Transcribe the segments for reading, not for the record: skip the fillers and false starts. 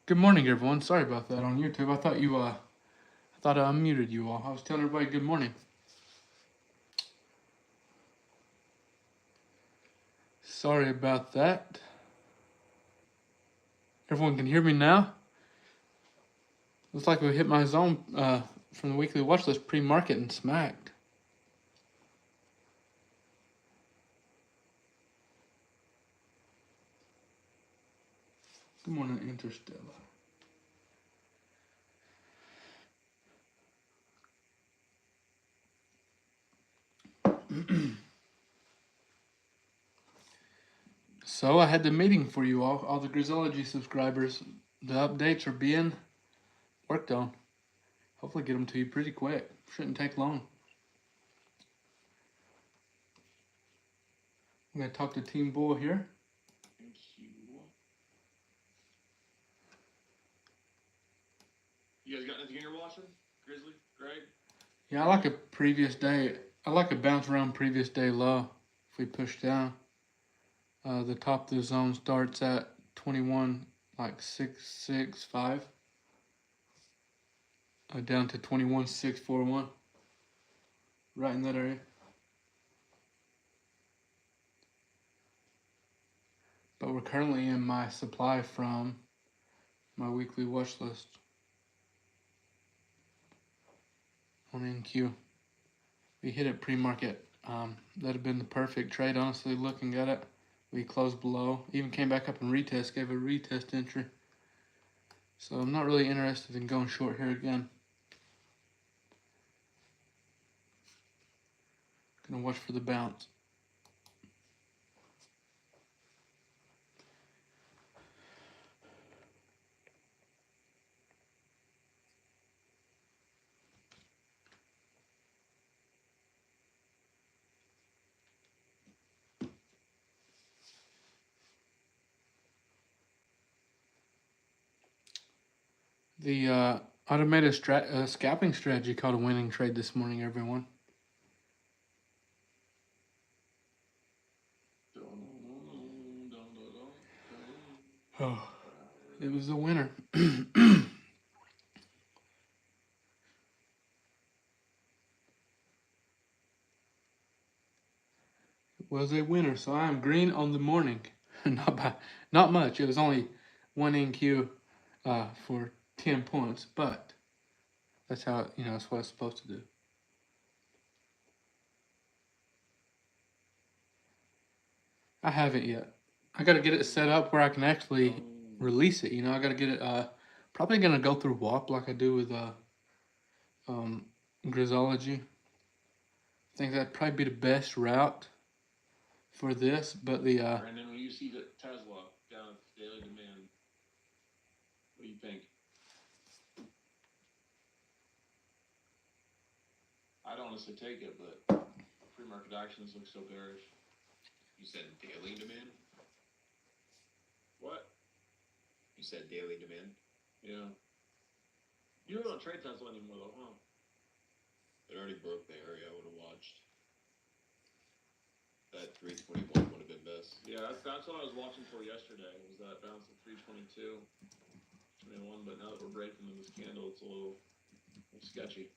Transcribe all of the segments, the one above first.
Good morning, everyone. Sorry about that on YouTube. I thought I unmuted you all. I was telling everybody good morning. Sorry about that. Everyone can hear me now? Looks like we hit my zone from the weekly watch list pre-market and smacked. Good morning, Interstellar. So I had the meeting for you all the Grizzology subscribers. The updates are being worked on. Hopefully get them to you pretty quick. Shouldn't take long. I'm going to talk to Team Bull here. Thank you. You guys got anything you're watching? Grizzly? Greg? Yeah, I like a previous day. I like a bounce around previous day low if we push down. The top of the zone starts at 21, like 665, down to 21,641, right in that area. But we're currently in my supply from my weekly watch list on NQ. We hit it pre-market. That'd have been the perfect trade, honestly, looking at it. We closed below, even came back up and retest, gave a retest entry. So I'm not really interested in going short here again. Gonna watch for the bounce. The automated scalping strategy called a winning trade this morning, everyone. Oh, it was a winner. It was a winner, so I am green on the morning. Not much. It was only one NQ for 10 points, but that's how, that's what it's supposed to do. I haven't yet. I got to get it set up where I can actually release it. I got to get it, probably going to go through WAP like I do with Grizzology. I think that'd probably be the best route for this, but Brandon, when you see the Tesla down at daily demand, what do you think? I'd honestly take it, but pre-market actions look so bearish. You said daily demand? What? You said daily demand? Yeah. You don't trade Tesla anymore, though, huh? It already broke the area I would have watched. That 321 would have been best. Yeah, that's what I was watching for yesterday, was that bounce at 322, 21, but now that we're breaking in this candle, it's a little sketchy.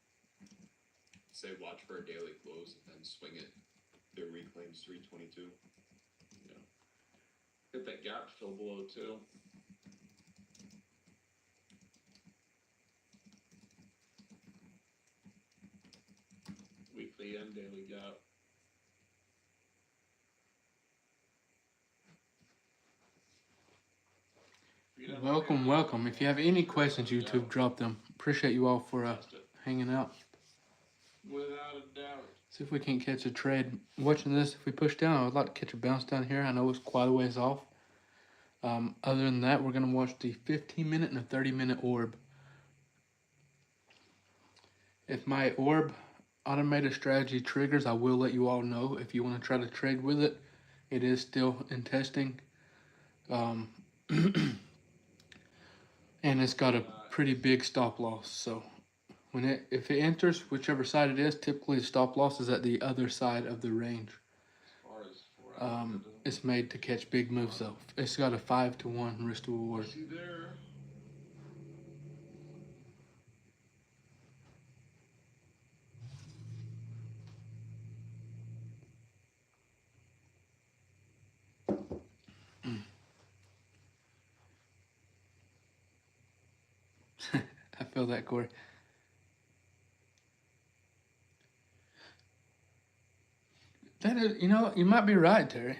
Say watch for a daily close and then swing it. It reclaims 322. Yeah. Hit that gap fill below, too. Weekly and daily gap. welcome. If you have any questions, YouTube, drop them. Appreciate you all for hanging out. Without a doubt. See if we can't catch a trade. Watching this, if we push down, I would like to catch a bounce down here. I know it's quite a ways off. Other than that, we're going to watch the 15-minute and a 30-minute orb. If my orb automated strategy triggers, I will let you all know. If you want to try to trade with it, it is still in testing. And it's got a pretty big stop loss. So if it enters, whichever side it is, typically the stop loss is at the other side of the range. It's made to catch big moves though. It's got a 5-to-1 risk to reward. See there. feel that, Corey. That is, you might be right, Terry,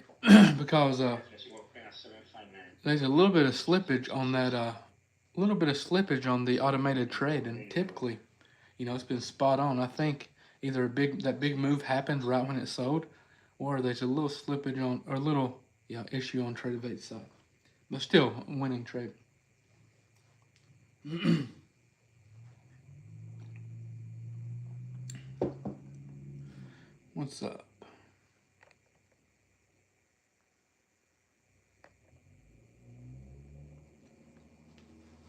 because there's a little bit of slippage on that. Little bit of slippage on the automated trade, and typically, it's been spot on. I think either that big move happened right when it sold, or there's a little slippage on, or a little issue on Trade of 8's side, but still a winning trade. What's up?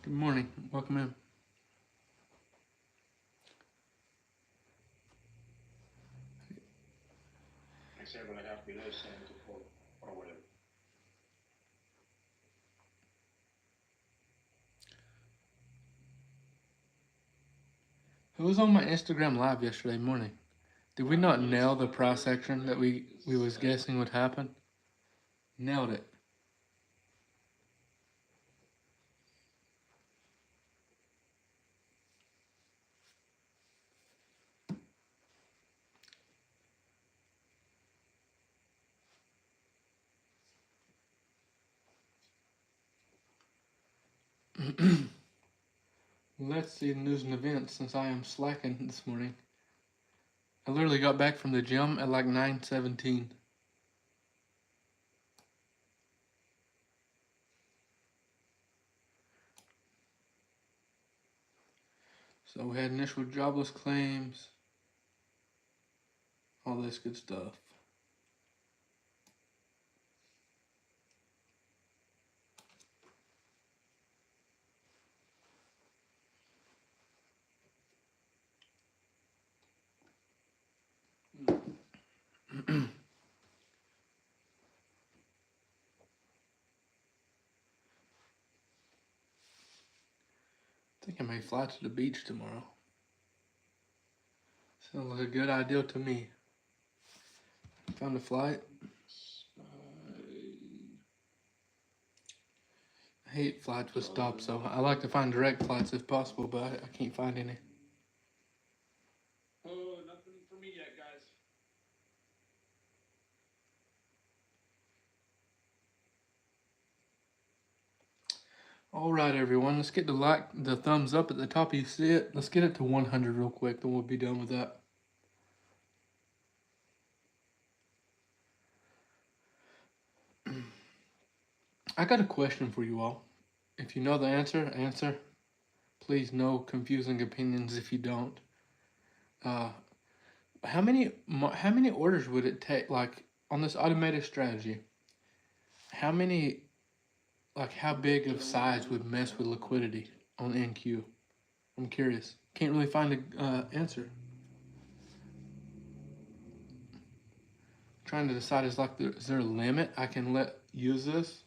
Good morning. Welcome in. Who was on my Instagram live yesterday morning? Did we not nail the price action that we was guessing would happen? Nailed it. Let's see the news and events since I am slacking this morning. I literally got back from the gym at like 9:17. So we had initial jobless claims, all this good stuff. I think I may fly to the beach tomorrow. Sounds like a good idea to me. Found a flight. I hate flights with stops, so I like to find direct flights if possible, but I can't find any. Oh, nothing for me yet, guys. All right, everyone. Let's get the thumbs up at the top. You see it? Let's get it to 100 real quick, then we'll be done with that. I got a question for you all. If you know the answer, answer. Please, no confusing opinions if you don't. How many orders would it take, like, on this automated strategy? How big of size would mess with liquidity on NQ? I'm curious. Can't really find a answer. Trying to decide is there a limit I can use this?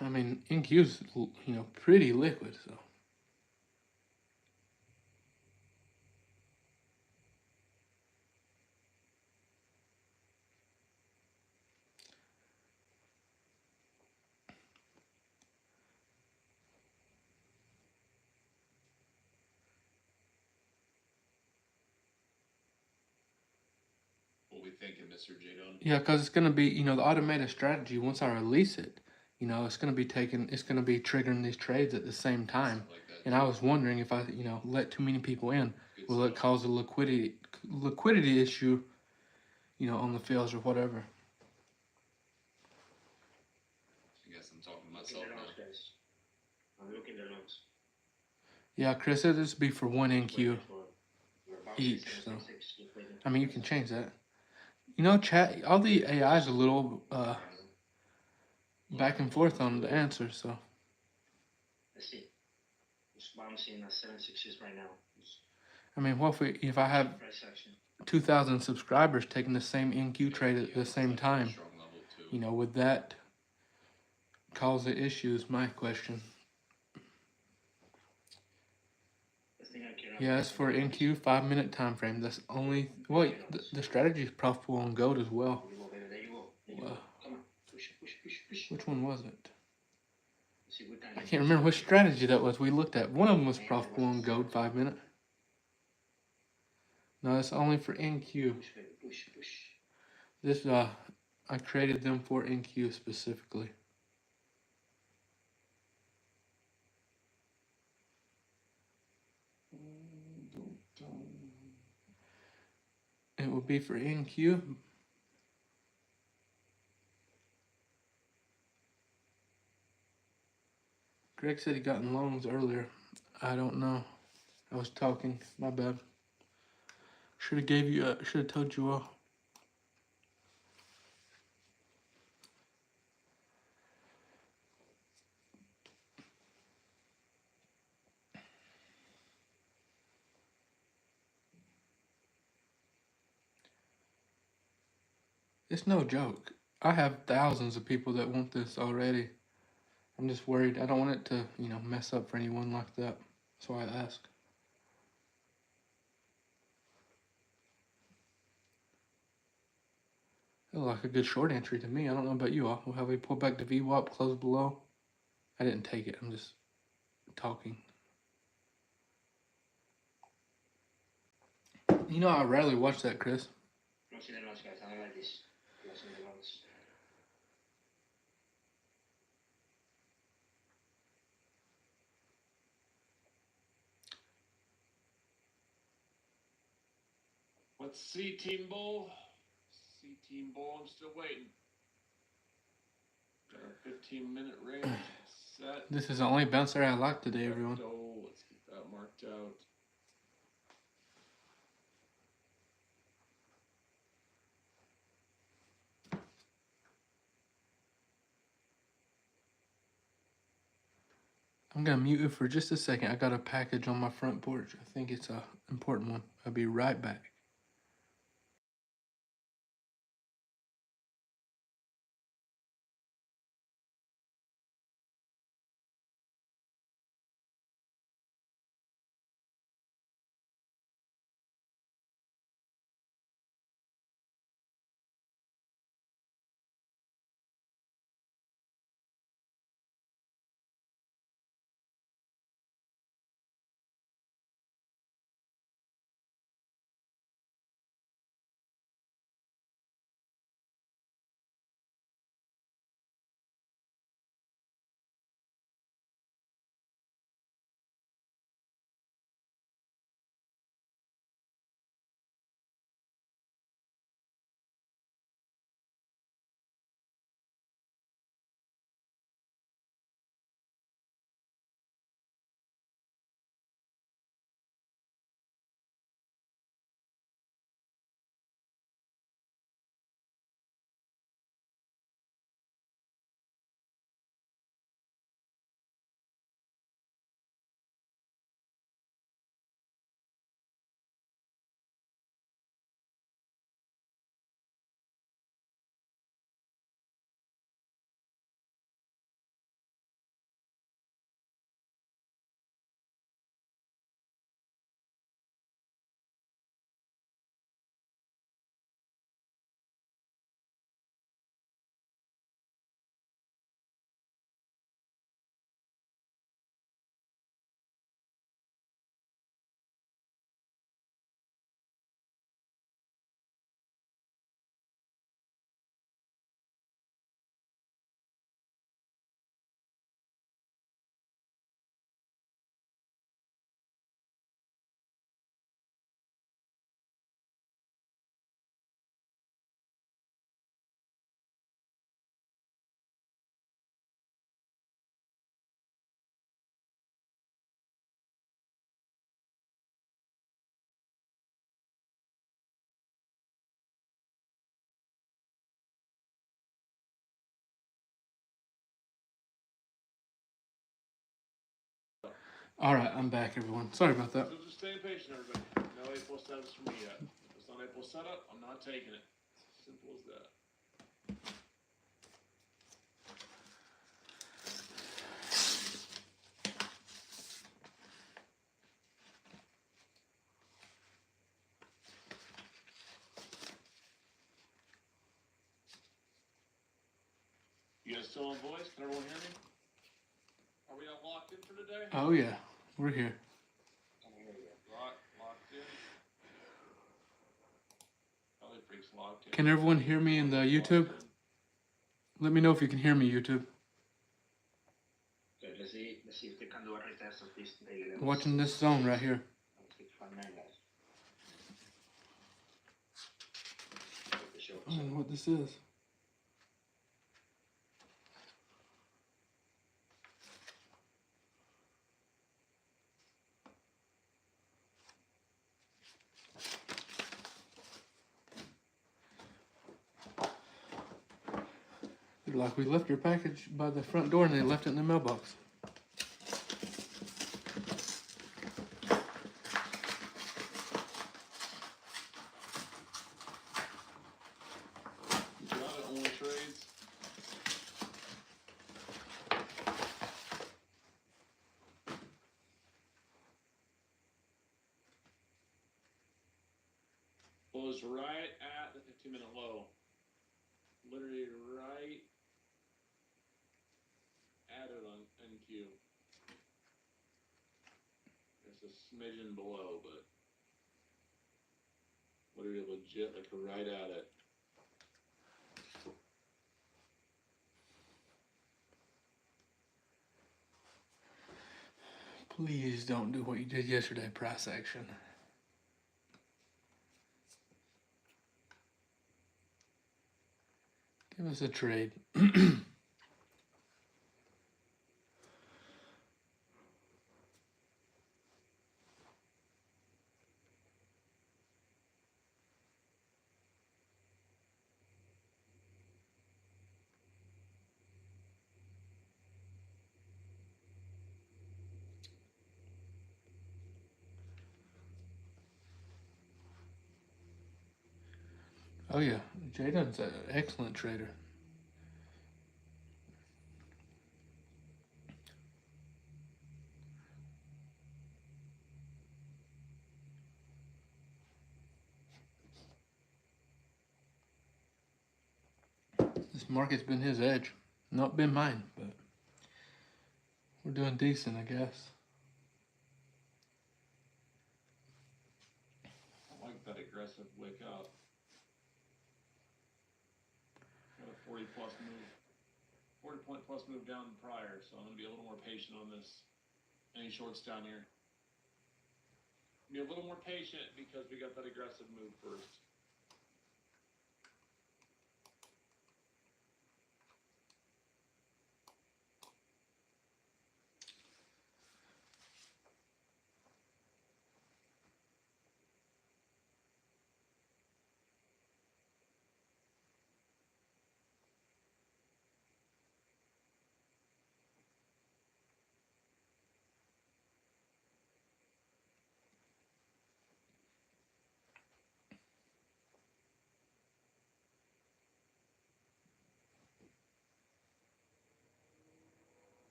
I mean, NQ's pretty liquid, so. What we thinking, Mr. Jadon? Yeah, because it's gonna be the automated strategy. Once I release it, it's gonna be triggering these trades at the same time. Like that, And I was wondering if I let too many people in, will it cause a liquidity issue, on the fields or whatever. I guess I'm talking to myself now. I'm looking the notes. Yeah, Chris, it'll just be for one NQ each. So, I mean, you can change that. Chat. All the AI is a little back and forth on the answer. So. Let's see. It's bouncing at 7.6 right now. I mean, what if I have 2,000 subscribers taking the same NQ trade at the same time? Would that cause the issue? Is my question. The thing I can Yeah, it's for NQ 5 minute time frame. That's only. Wait, the strategy is profitable on gold as well. There you go, baby. There you go. There you Wow. go. Come on. Push, push, push, push. Which one was it? See what time I it can't is. remember which strategy that was. We looked at. One of them was profitable on gold 5 minute. No, it's only for NQ. Push, baby. Push, push. This I created them for NQ specifically. It will be for NQ. Greg said he got in loans earlier. I don't know. I was talking. My bad. Should have gave you. Should have told you all. It's no joke. I have thousands of people that want this already. I'm just worried. I don't want it to, mess up for anyone like that. That's why I ask. It looked like a good short entry to me. I don't know about you all. How we pull back to VWAP, close below. I didn't take it. I'm just talking. I rarely watch that, Chris. Closing the loss, guys. I don't like this. Closing the loss. Let's see, Team Bull. See, Team Bull. I'm still waiting. Got our 15-minute range set. This is the only bouncer I like today, everyone. Let's get that marked out. I'm going to mute it for just a second. I got a package on my front porch. I think it's an important one. I'll be right back. All right, I'm back, everyone. Sorry about that. So just stay patient, everybody. No A+ status for me yet. If it's not A+ setup, I'm not taking it. It's as simple as that. still on voice? Can everyone hear me? Are we all locked in for today? Oh yeah, we're here. Locked in. Probably Freak's locked in. Can everyone hear me in the YouTube? Let me know if you can hear me, YouTube. Okay, let's see if they can do a retest of this daily level. Watching this zone right here. I don't know what this is. They're like, we left your package by the front door and they left it in the mailbox. Got it, only trades. Closed right at the 15-minute low. Literally right at it on NQ. It's a smidgen below, but literally legit, like right at it. Please don't do what you did yesterday, price action. Give us a trade. Oh yeah, Jaden's an excellent trader. This market's been his edge. Not been mine, but we're doing decent, I guess. I like that aggressive wake up. Got a 40 plus move. 40 point plus move down prior, so I'm going to be a little more patient on this. Any shorts down here? Be a little more patient because we got that aggressive move first.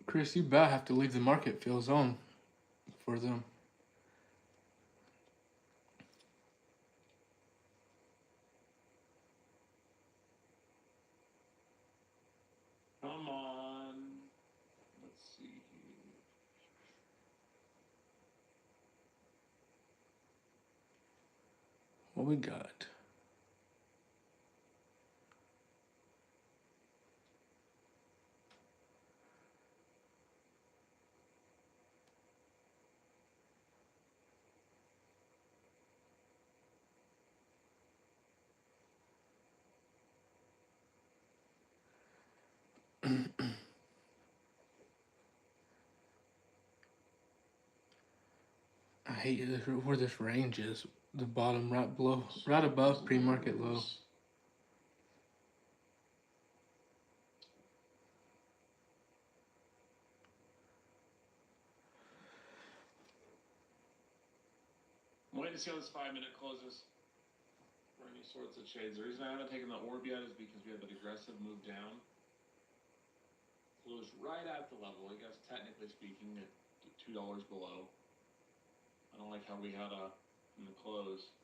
Chris, you about have to leave the market field zone for them. Come on. Let's see here. What we got? I hate where this range is. The bottom right below, right above pre-market low. waiting to see how this 5-minute closes for any sorts of shades. The reason I haven't taken the orb yet is because we have an aggressive move down. Closed right at the level, I guess technically speaking, at $2 below. I don't like how we had in the close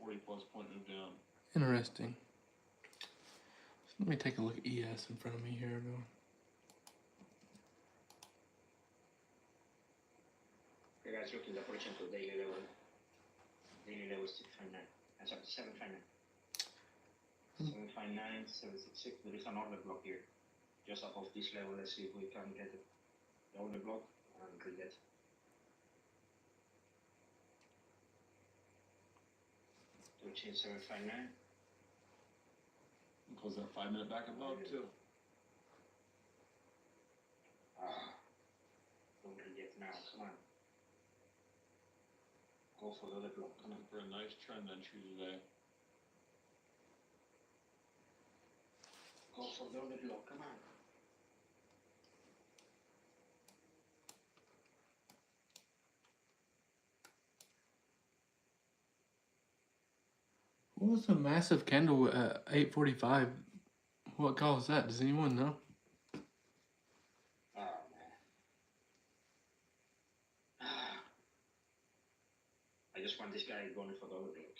40+ point move down. Interesting. So let me take a look at ES in front of me here. You guys looking at the horizontal daily level. Daily level is 659. I'm sorry, 759. 759, 766. There is an order block here. Just above this level, let's see if we can get the order block and read it. Which is 759. And close that 5-minute back above too. Don't reject now, come on. Go for the other block, come on. For a nice trend entry today. Go for the other block, come on. What was the massive candle at 8:45? What caused that? Does anyone know? Oh, man. I just want this guy going for the other block.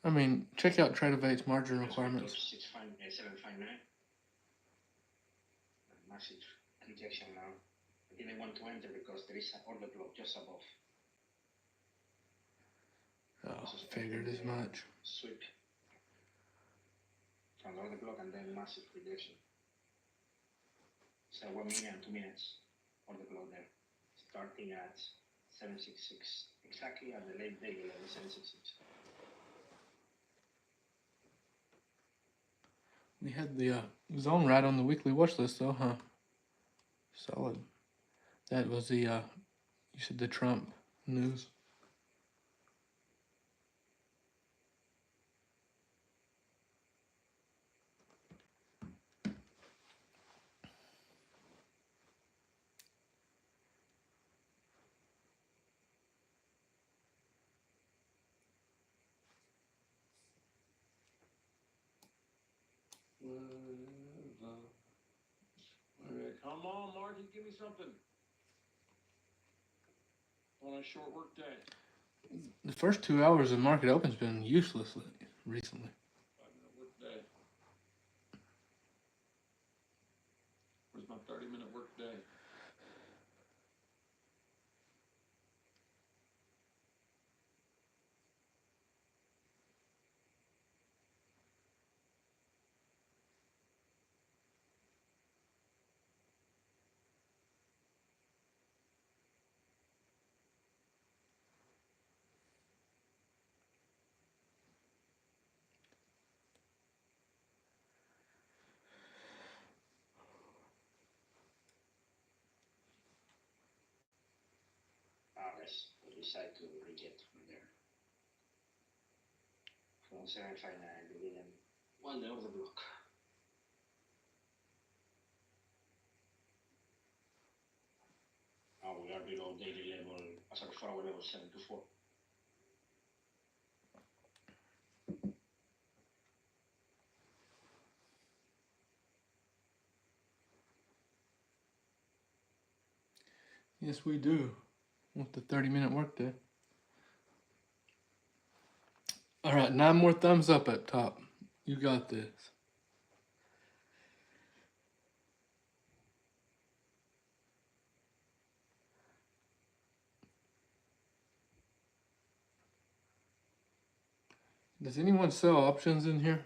I mean, check out Tradeovate's margin requirements. 759. Massive rejection now. I didn't want to enter because there is an order block just above. Oh, figured as much. Sweep from the order block and then massive rejection. So 1 minute and 2 minutes order block there. Starting at 766. Exactly at the late day level 766. We had the zone right on the weekly watch list, though, huh? Solid. That was the, you said the Trump news. Alright, come on, market, give me something. On a short work day. The first 2 hours of market open's been useless recently. 5-minute work day. Where's my 30-minute work day? Let's decide to reject from there. From 759, we didn't want the order block. Now we are below daily level, sorry, 4-hour level 724. Yes, we do. With the 30-minute workday. All right, 9 more thumbs up up top. You got this. Does anyone sell options in here?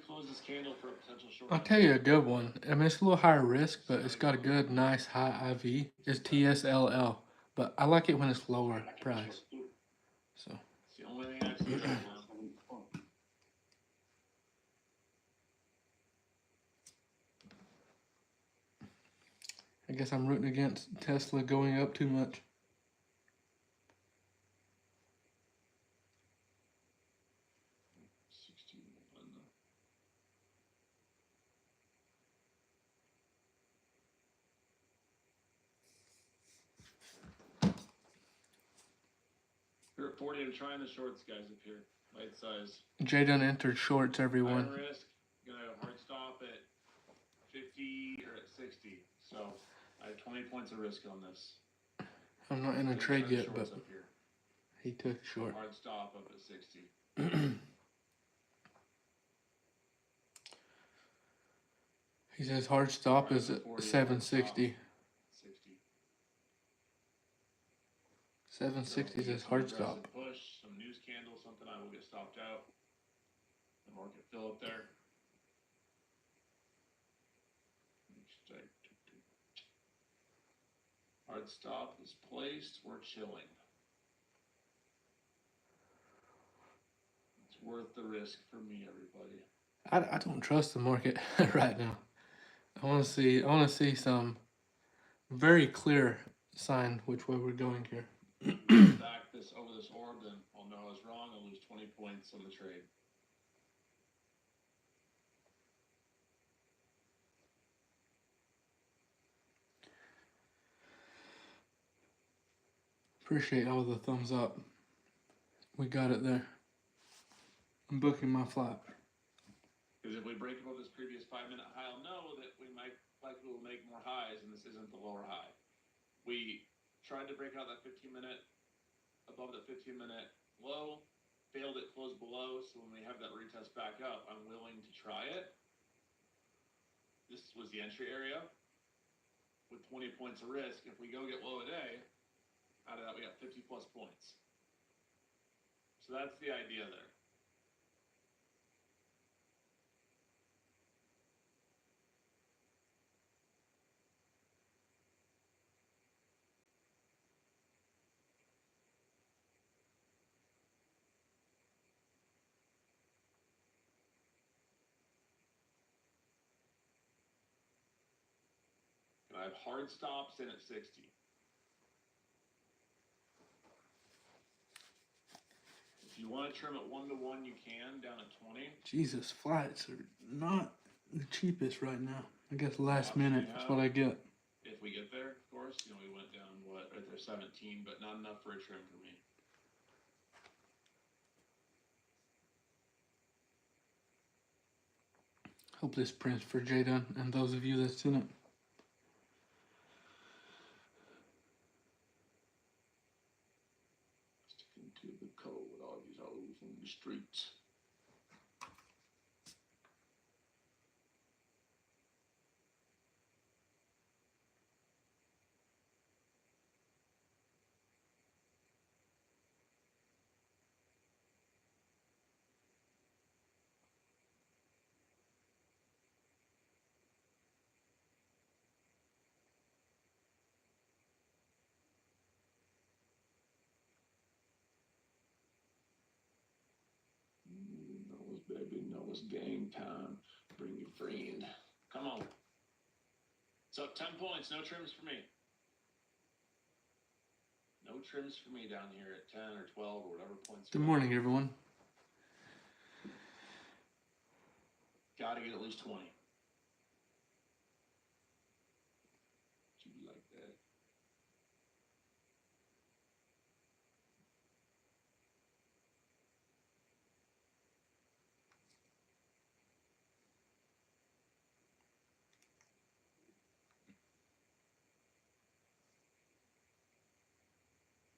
close this candle for a potential short. I'll tell you a good one. I mean, it's a little higher risk, but it's got a good, nice high IV. It's TSLL, but I like it when it's lower price. So It's the only thing I've seen right now. I guess I'm rooting against Tesla going up too much. We're at 40. I'm trying the shorts, guys, up here. Right size. Jay done entered shorts, everyone. High risk. Gonna hard stop at 50 or at 60. So I have 20 points of risk on this. I'm not in a trade yet, but he took short. Hard stop up at 60. He says hard stop is at 760. 760 is hard stop. Push, some news candle, something I will get stopped out. The market fill up there. Hard stop is placed. We're chilling. It's worth the risk for me, everybody. I don't trust the market right now. I want to see some very clear sign which way we're going here. Back this over this orb, then I'll know I was wrong. I'll lose 20 points on the trade. Appreciate all the thumbs up. We got it there. I'm booking my flight. Because if we break above this previous 5-minute high, I'll know that we might likely will make more highs, and this isn't the lower high. We tried to break out that 15-minute above the 15-minute low, failed it, closed below. So when we have that retest back up, I'm willing to try it. This was the entry area with 20 points of risk. If we go get low today, out of that we got 50 plus points. So that's the idea there. I have hard stops in at 60. If you want to trim it 1-to-1, you can down at 20. Jesus, flights are not the cheapest right now. I guess last minute is what I get. If we get there, of course, we went down right there 17, but not enough for a trim for me. Hope this prints for Jaden and those of you that's in it. Sticking to the code, all these hoes in the streets. Baby, know it's game time. Bring your friend. Come on. It's up 10 points. No trims for me. No trims for me down here at 10 or 12 or whatever points. Good morning, everyone. Got to get at least 20. You like that?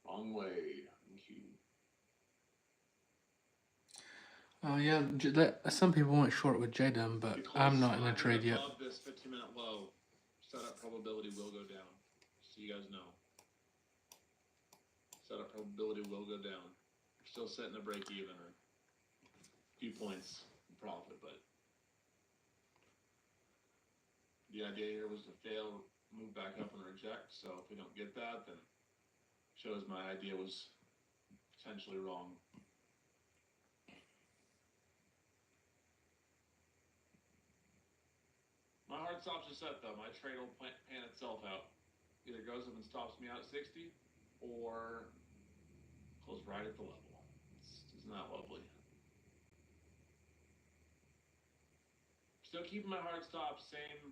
Long way. Thank you. Yeah, some people went short with Jaden, but I'm not in a trade yet. Above this 15-minute low, setup probability will go down. So you guys know. Setup probability will go down. You're still setting a break even or a few points in profit, but The idea here was to fail, move back up and reject. So if we don't get that, then shows my idea was potentially wrong. My hard stops are set though. My trade will pan itself out. Either goes up and stops me out at 60, or close right at the level. Isn't that lovely? Still keeping my hard stop same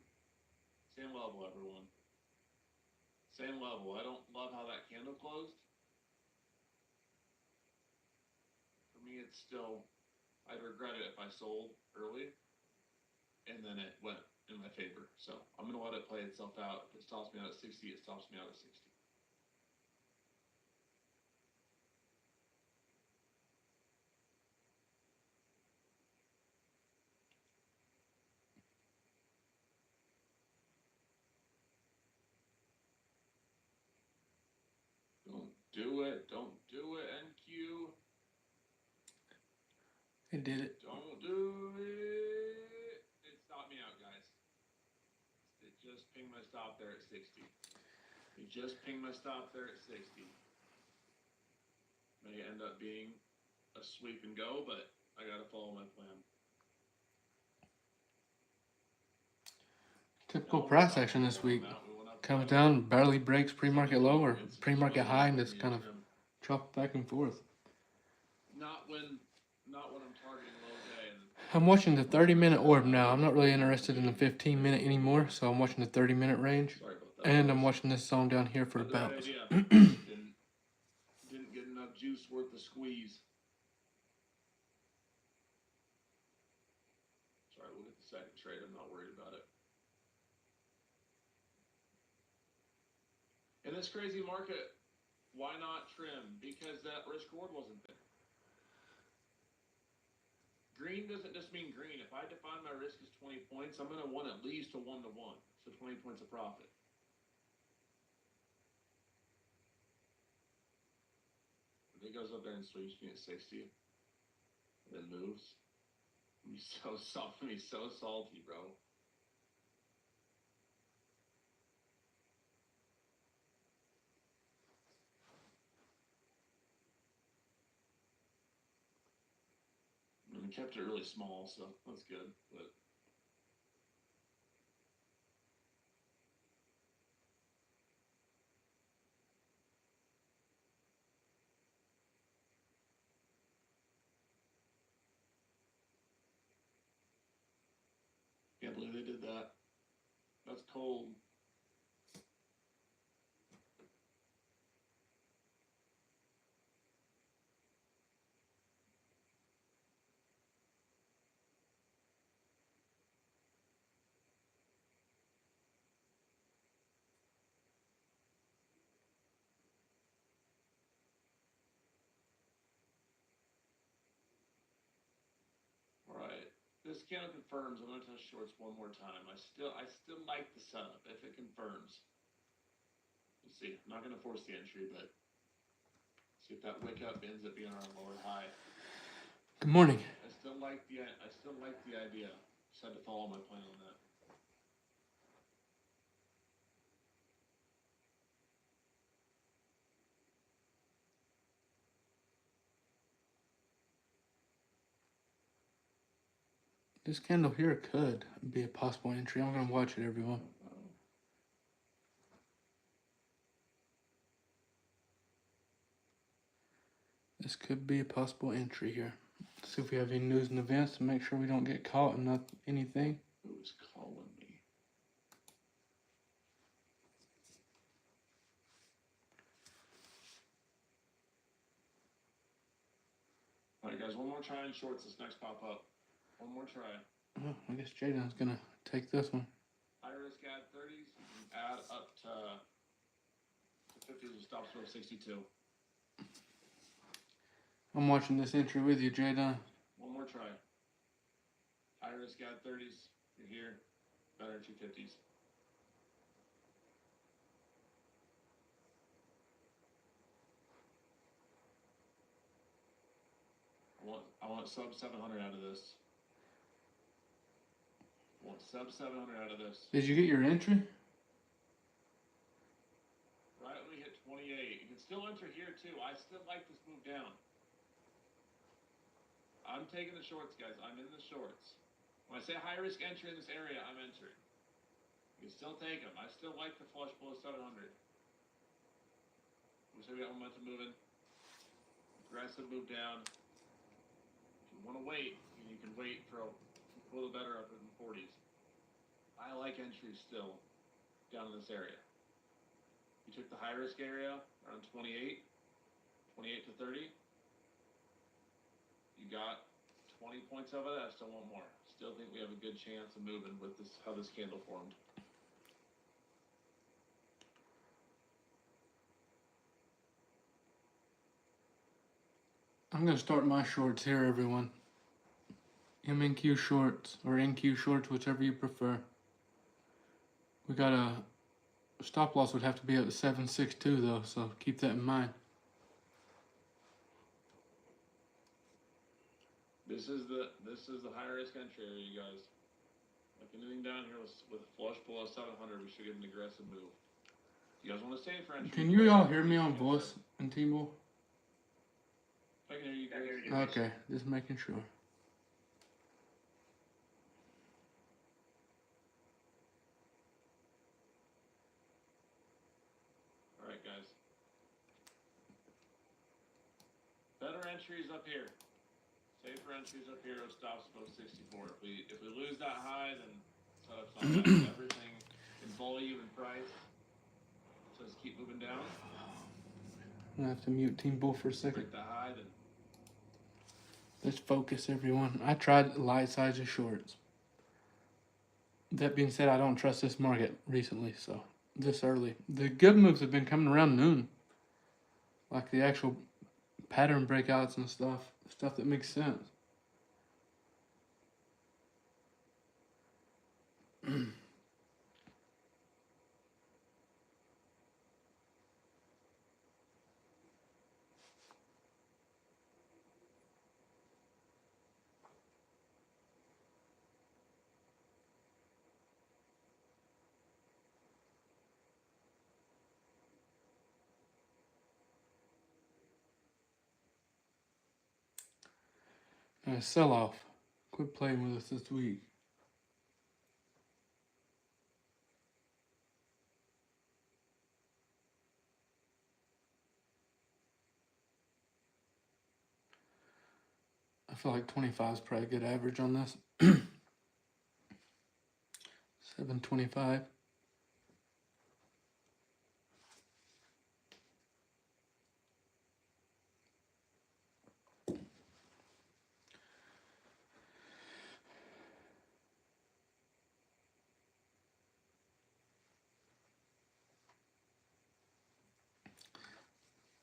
level, everyone. Same level. I don't love how that candle closed. For me, it's still, I'd regret it if I sold early and then it went in my favor. So I'm going to let it play itself out. If it stops me out at 60, it stops me out at 60. Don't do it. Don't do it, NQ. It did it. Don't do it. It stopped me out, guys. It just pinged my stop there at 60. It just pinged my stop there at 60. May end up being a sweep and go, but I got to follow my plan. Typical price action this week. Comes down, barely breaks pre-market low or pre-market high, and just kind of chop back and forth. Not when I'm targeting low day. I'm watching the 30-minute orb now. I'm not really interested in the 15-minute anymore, so I'm watching the 30-minute range. Sorry about that. And I'm watching this zone down here for a bounce. Didn't get enough juice worth the squeeze. Sorry, we'll get the second trade. I'm not worried about it. In this crazy market, why not trim? Because that risk reward wasn't there. Green doesn't just mean green. If I define my risk as 20 points, I'm going to want at least a 1-to-1. So 20 points of profit. If it goes up there and sweeps me at 60, and then moves, I'm so salty, bro. And we kept it really small, so that's good. But can't believe they did that. That's cold. Alright. This candle confirms. I'm gonna touch shorts one more time. I still like the setup if it confirms. We'll see. I'm not gonna force the entry, but see if that wick up ends up being our lower high. Good morning. I still like the idea. Just had to follow my plan on that. This candle here could be a possible entry. I'm going to watch it, everyone. This could be a possible entry here. Let's see if we have any news and events to make sure we don't get caught in not anything. Who's calling me? Alright guys, one more try and shorts this next pop up. One more try. Oh, I guess Jadon's going to take this one. High risk add 30s. You can add up to 50s and stops above 62. I'm watching this entry with you, Jadon. One more try. High risk add 30s. You're here. Better 250s. I want sub 700 out of this. I want sub 700 out of this. Did you get your entry? Right when we hit 28. You can still enter here too. I still like this move down. I'm taking the shorts, guys. I'm in the shorts. When I say high risk entry in this area, I'm entering. You can still take them. I still like the flush below 700. We say we got momentum moving. Aggressive move down. If you want to wait, you can wait for a little better up in the 40s. I like entry still down in this area. You took the high risk area around 28 to 30. You got 20 points of it. I still want more. Still think we have a good chance of moving with this, how this candle formed. I'm gonna start my shorts here, everyone. MNQ shorts or NQ shorts, whichever you prefer. We got a stop loss would have to be at 762 though, so keep that in mind. This is the high risk entry area, you guys. Like anything down here with flush below 700, we should get an aggressive move. You guys want to stay for entry? Can you all hear me on voice and T-Mobile? I can hear you guys. Okay, just making sure. All right, guys. Better entries up here. Safer entries up here. Stops above 64. If we lose that high, then setups on that. Everything in volume and price. So let's keep moving down. I'm gonna have to mute T-Mobile for a second. Break the high, then Let's focus, everyone. I tried light size of shorts. That being said, I don't trust this market recently, so this early. The good moves have been coming around noon. Like the actual pattern breakouts and stuff that makes sense. Sell off. Quit playing with us this week. I feel like 25 is probably a good average on this. 725.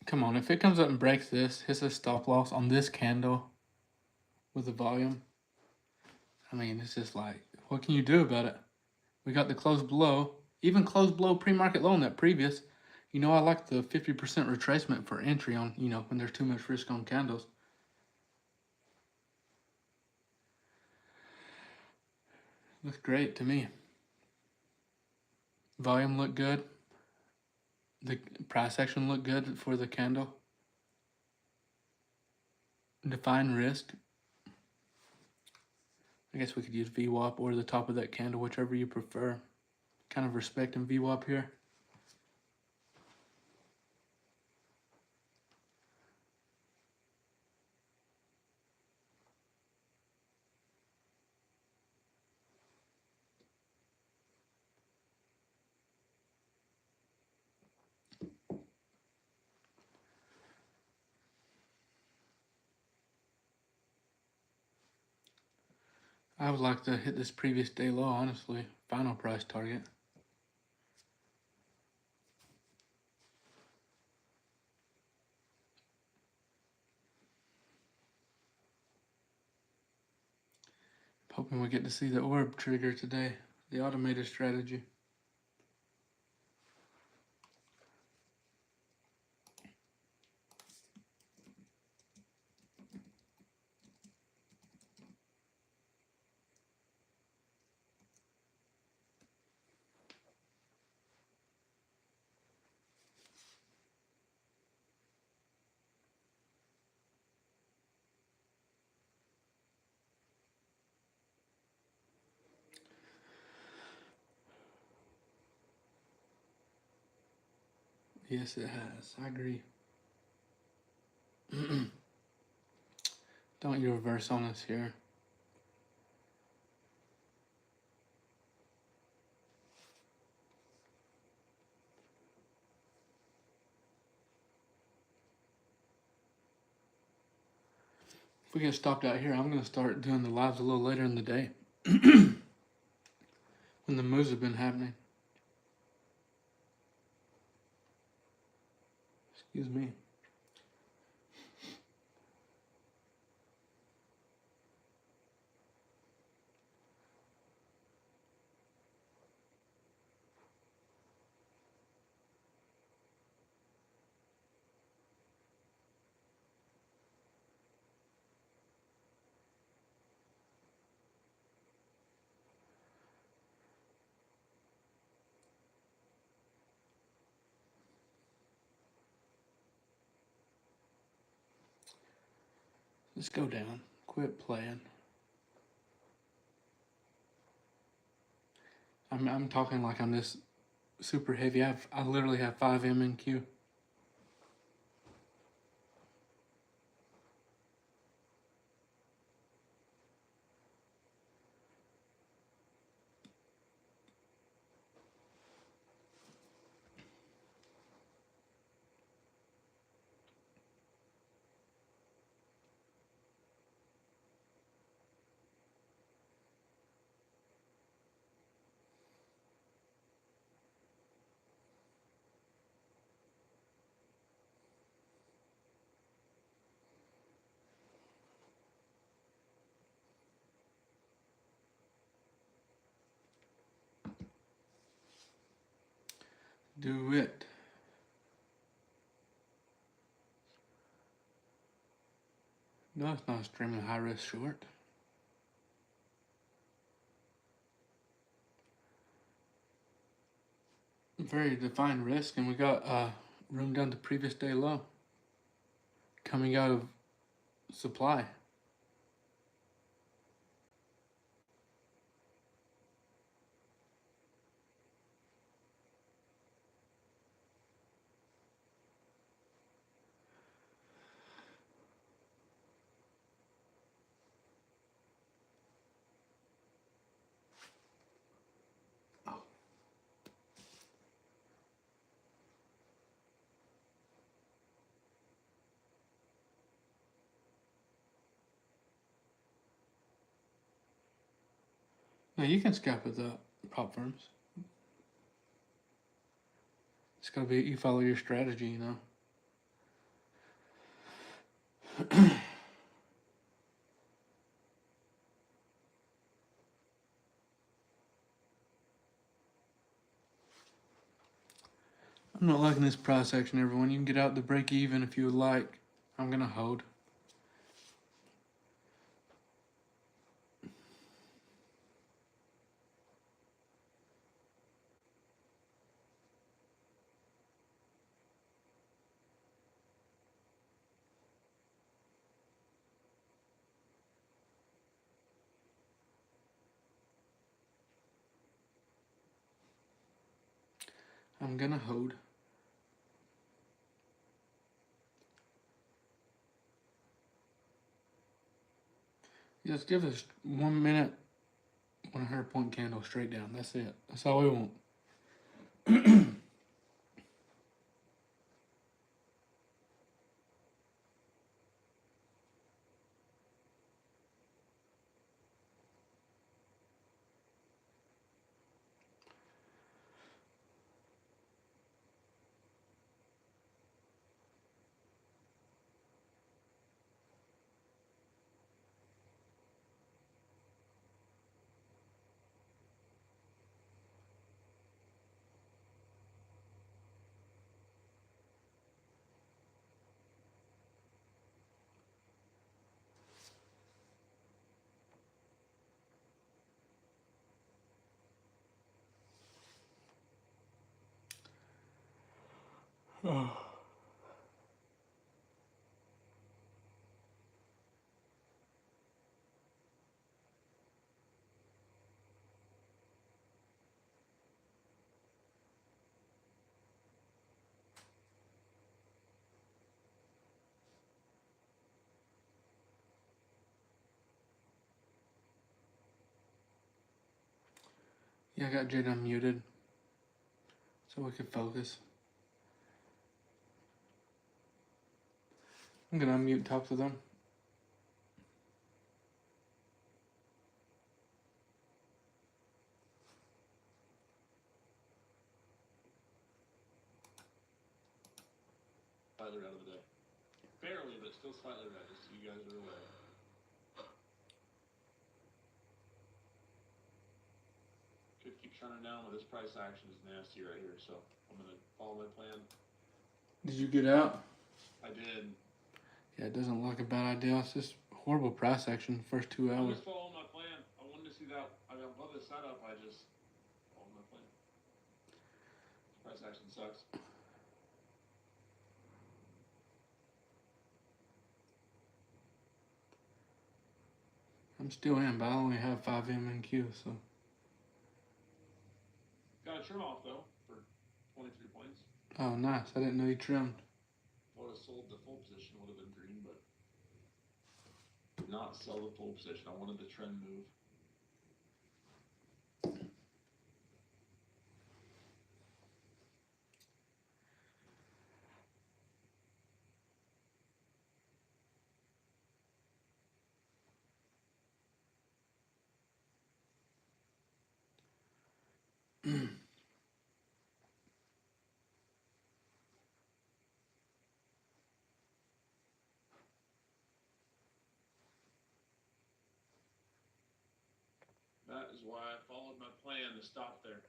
Come on, if it comes up and breaks this, hits a stop loss on this candle with the volume, I mean, it's just like, what can you do about it? We got the close below, even close below pre-market low in that previous. You know, I like the 50% retracement for entry on, you know, when there's too much risk on candles. Looks great to me. Volume looked good. The price action looked good for the candle. Define risk. I guess we could use VWAP or the top of that candle, whichever you prefer. Kind of respecting VWAP here. I would like to hit this previous day low, honestly. Final price target. Hoping we get to see the orb trigger today. The automated strategy. Yes, it has. I agree. Don't you reverse on us here. If we get stopped out here, I'm going to start doing the lives a little later in the day. When the moves have been happening. Excuse me. Let's go down. Quit playing. I'm talking like I'm this super heavy. I literally have 5M in Q. Do it. No, it's not extremely high risk short. Very defined risk, and we got room down to previous day low. Coming out of supply. Now you can scalp with the prop firms. It's gotta be you follow your strategy, you know. I'm not liking this price action, everyone. You can get out the break even if you would like. I'm gonna hold. I'm gonna hold. Just give us 1 minute, 100-point candle straight down. That's it. That's all we want. Oh. Yeah, I got Jade unmuted so we can focus. I'm gonna unmute top of them. Slightly red of the day. Barely, but still slightly red, just so you guys are aware. Could keep turning down, but this price action is nasty right here, so I'm gonna follow my plan. Did you get out? I did. Yeah, it doesn't look like a bad idea. It's just horrible price action first 2 I'm hours. just following my plan. I wanted to see that. I love the setup. I just followed my plan. Price action sucks. I'm still in, but I only have 5 M in Q, so. Got a trim off though for 23 points. Oh, nice. I didn't know you trimmed. If I would have sold the full position, would have been green, but did not sell the full position. I wanted the trend move. That is why I followed my plan to stop there.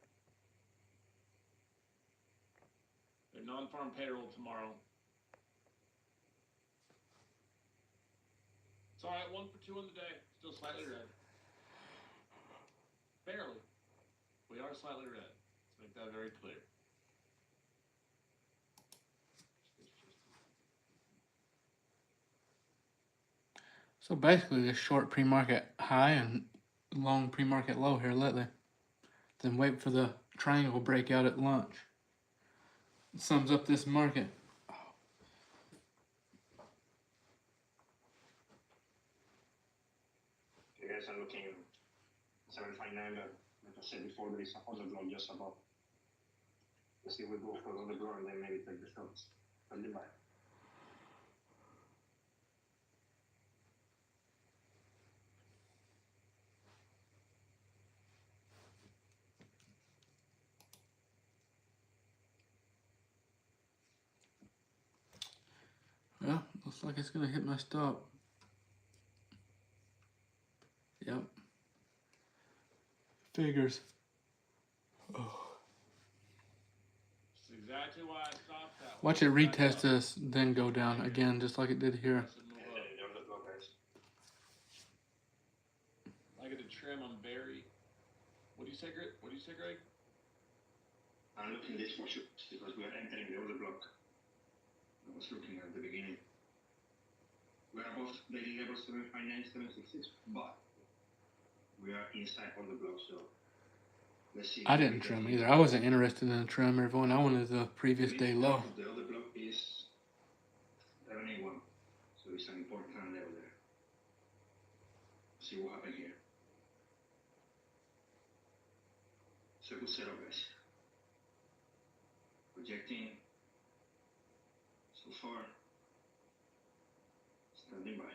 They're non-farm payroll tomorrow. It's all right, 1 for 2 on the day. Still slightly red. Barely. We are slightly red. Let's make that very clear. So basically, this short pre-market high and long pre-market low here lately. Then wait for the triangle breakout at lunch. It sums up this market. You guys are looking 759, but like I said before, there is a other block just above. Let's see if we go for another block and then maybe take the shots. And then buy. Well, looks like it's gonna hit my stop. Yep. Figures. Oh. That's exactly why I stopped that. Watch it retest this, then go down again, just like it did here. I get a trim. I'm very. What do you say, Greg? I'm looking this for shoot because we are entering the other block. I was looking at the beginning. We are above daily level 759, 766, but we are inside on the block, so let's see. I didn't trim either. I wasn't interested in a trim, everyone. I wanted the previous day low. The other block is 781, so it's an important level there. See what happened here. So good setup, guys. Projecting so far. Standing by.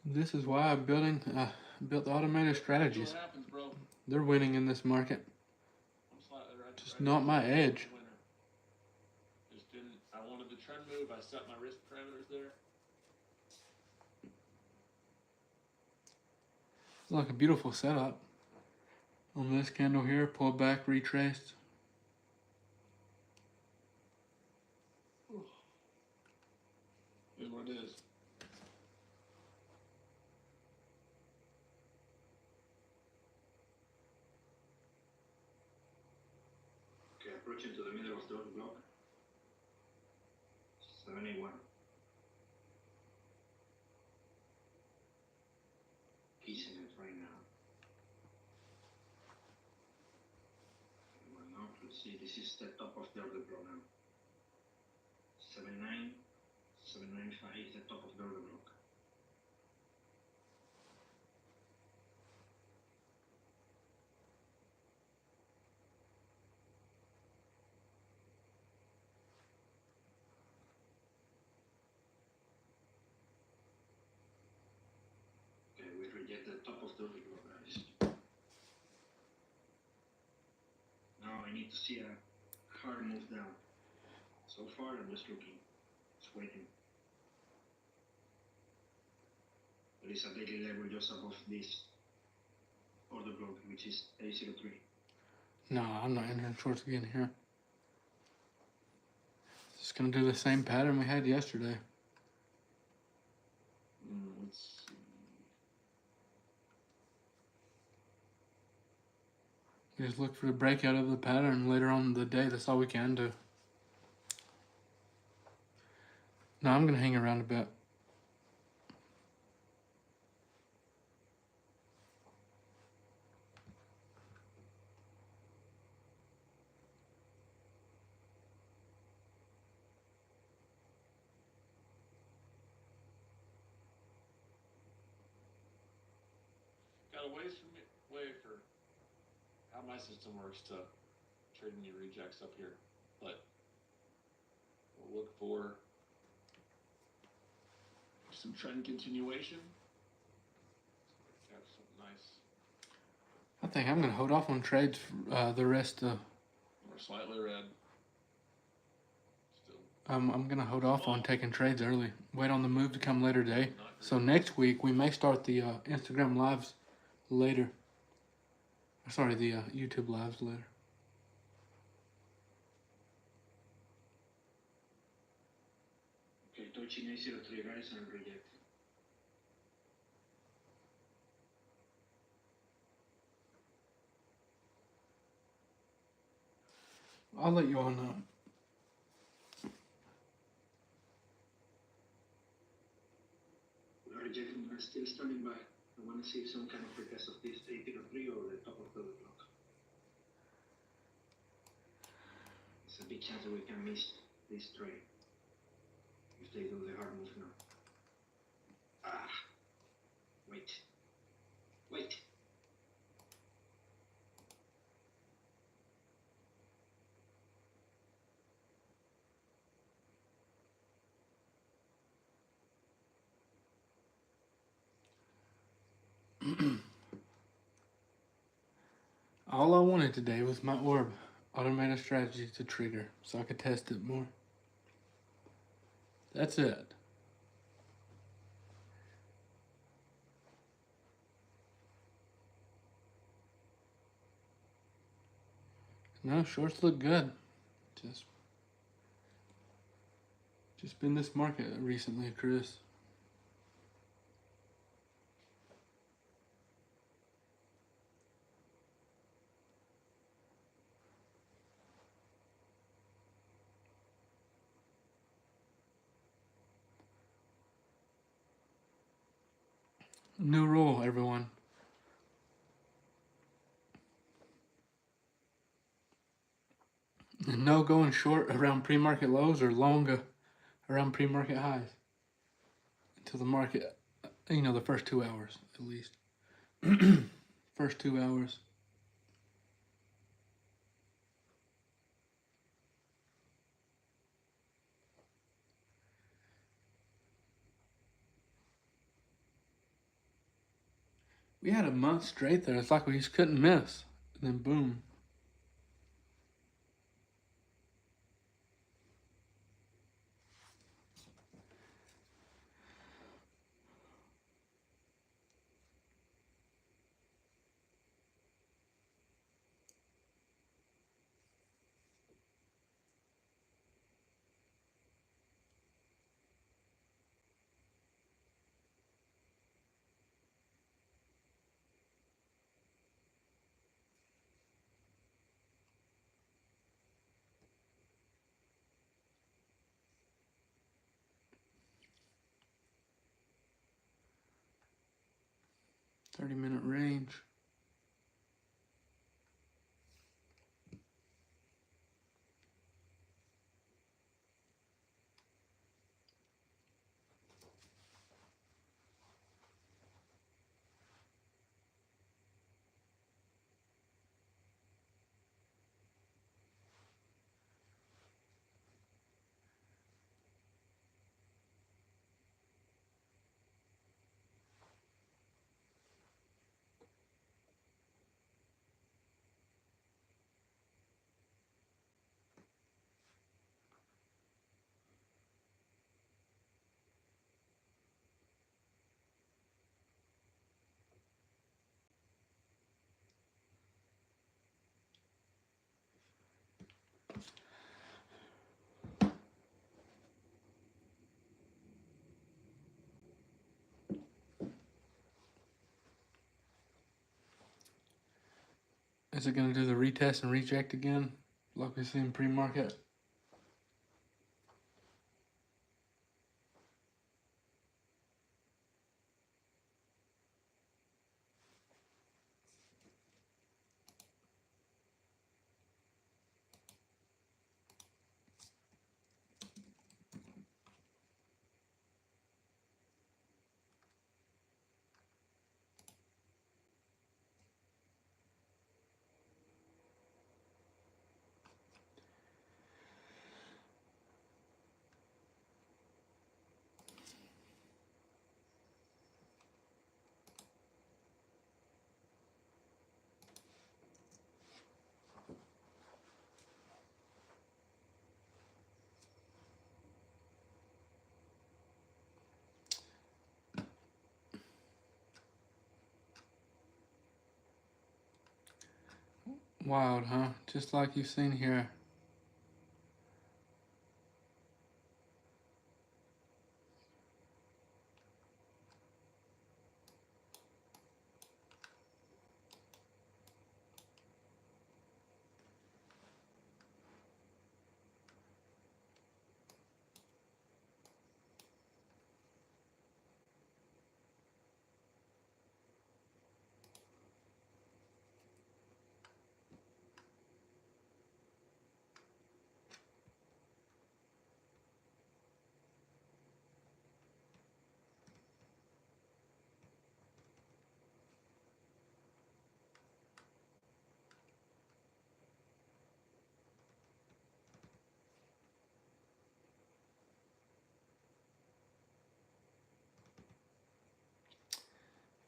This is why I'm built automated strategies. What happens, bro? They're winning in this market. I'm slightly red. Just not my edge. Just didn't. I wanted the trend move. I set my risk parameters there. It's like a beautiful setup. On this candle here, pulled back, retraced. Is what it is. Okay, approaching to the middle of the other block. 781. kissing it right now. Well, now let's see. This is the top of the order block now. 7.9, 7.95 is the top of the order block. Okay, we reject the top of the order block, guys. Now I need to see a hard move down. So far, I'm just looking, just waiting. There is a daily level just above this order block, which is 803. No, I'm not entering shorts again here. Just gonna do the same pattern we had yesterday. Let's see. We just look for the breakout of the pattern later on in the day. That's all we can do. No, I'm gonna hang around a bit. Got a way for how my system works to trading your rejects up here, but we'll look for some trend continuation. Got something nice. I think I'm gonna hold off on trades the rest of. We're slightly red. Still. I'm gonna hold off on taking trades early. Wait on the move to come later today. So next week we may start the Instagram lives later. Sorry, the YouTube lives later. Okay, touching 803, guys, and reject. I'll let you all know. We are rejecting, but still standing by. I want to see some kind of retest of this 803 or the top of the block. It's a big chance that we can miss this trade if they do the hard move now. Wait. Wait. All I wanted today was my orb automated strategy to trigger so I could test it more. That's it. No, shorts look good. Just been this market recently, Chris. New rule, everyone. No going short around pre-market lows or long around pre-market highs until the market, the first 2 hours at least. First 2 hours. We had a month straight there. It's like we just couldn't miss. And then boom. 30-minute range. Is it going to do the retest and reject again, like we see in pre-market? Wild, huh? Just like you've seen here.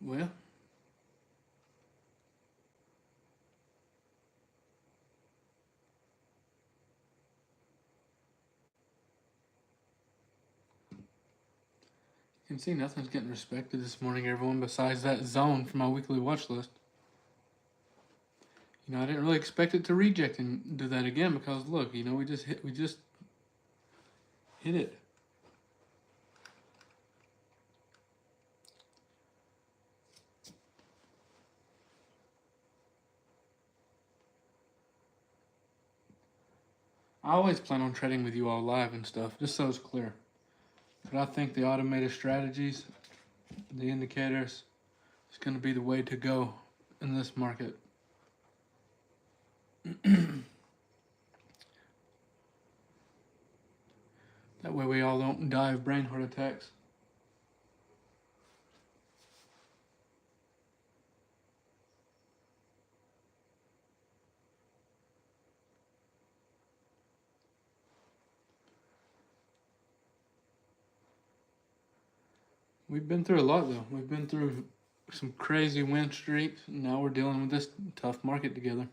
Well, you can see nothing's getting respected this morning, everyone, besides that zone from my weekly watch list. You know, I didn't really expect it to reject and do that again because look, you know, we just hit it. I always plan on trading with you all live and stuff, just so it's clear. But I think the automated strategies, the indicators, is going to be the way to go in this market. That way we all don't die of brain heart attacks. We've been through a lot though. We've been through some crazy win streaks. And now we're dealing with this tough market together.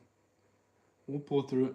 We'll pull through it.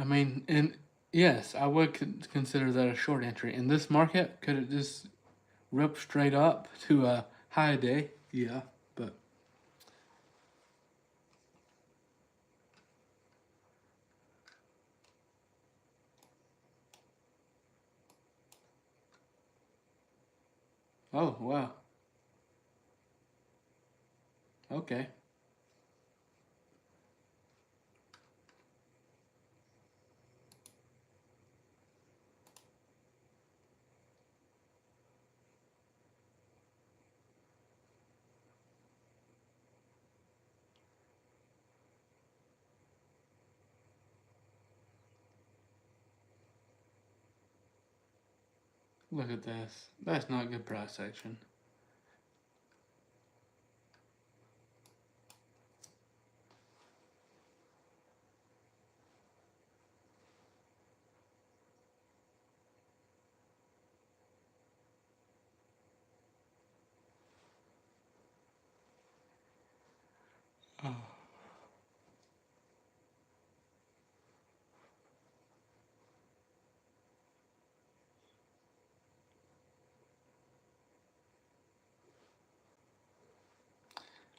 I mean, and yes, I would consider that a short entry. In this market, could it just rip straight up to a high day? Yeah, but oh wow, okay. Look at this. That's not good price action. Oh.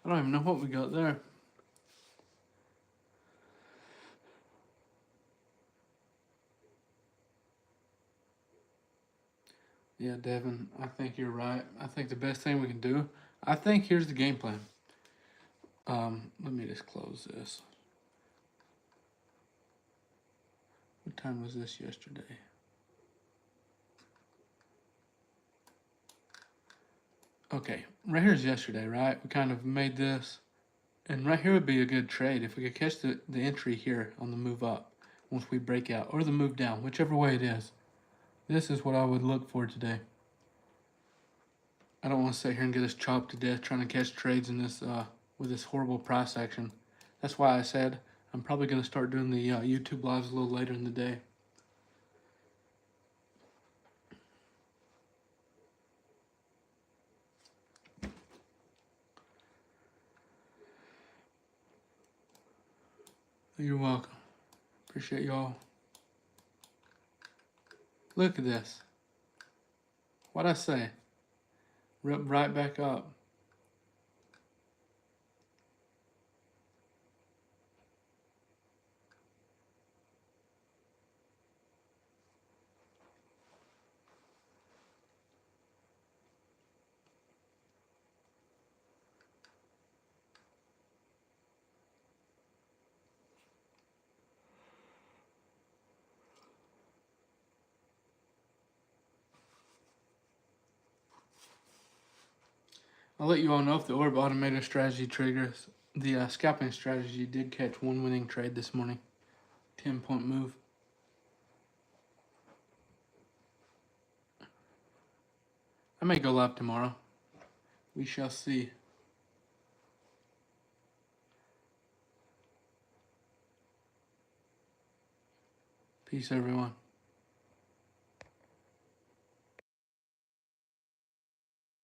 I don't even know what we got there. Yeah, Devin, I think you're right. I think the best thing we can do, I think here's the game plan. Let me just close this. What time was this yesterday? Okay, right here's yesterday, right? We kind of made this. And right here would be a good trade if we could catch the entry here on the move up once we break out, or the move down, whichever way it is. This is what I would look for today. I don't want to sit here and get us chopped to death trying to catch trades in this with this horrible price action. That's why I said I'm probably going to start doing the YouTube lives a little later in the day. You're welcome. Appreciate y'all. Look at this. What'd I say? Rip right back up. I'll let you all know if the orb automated strategy triggers. The scalping strategy did catch one winning trade this morning. 10-point move. I may go live tomorrow. We shall see. Peace, everyone.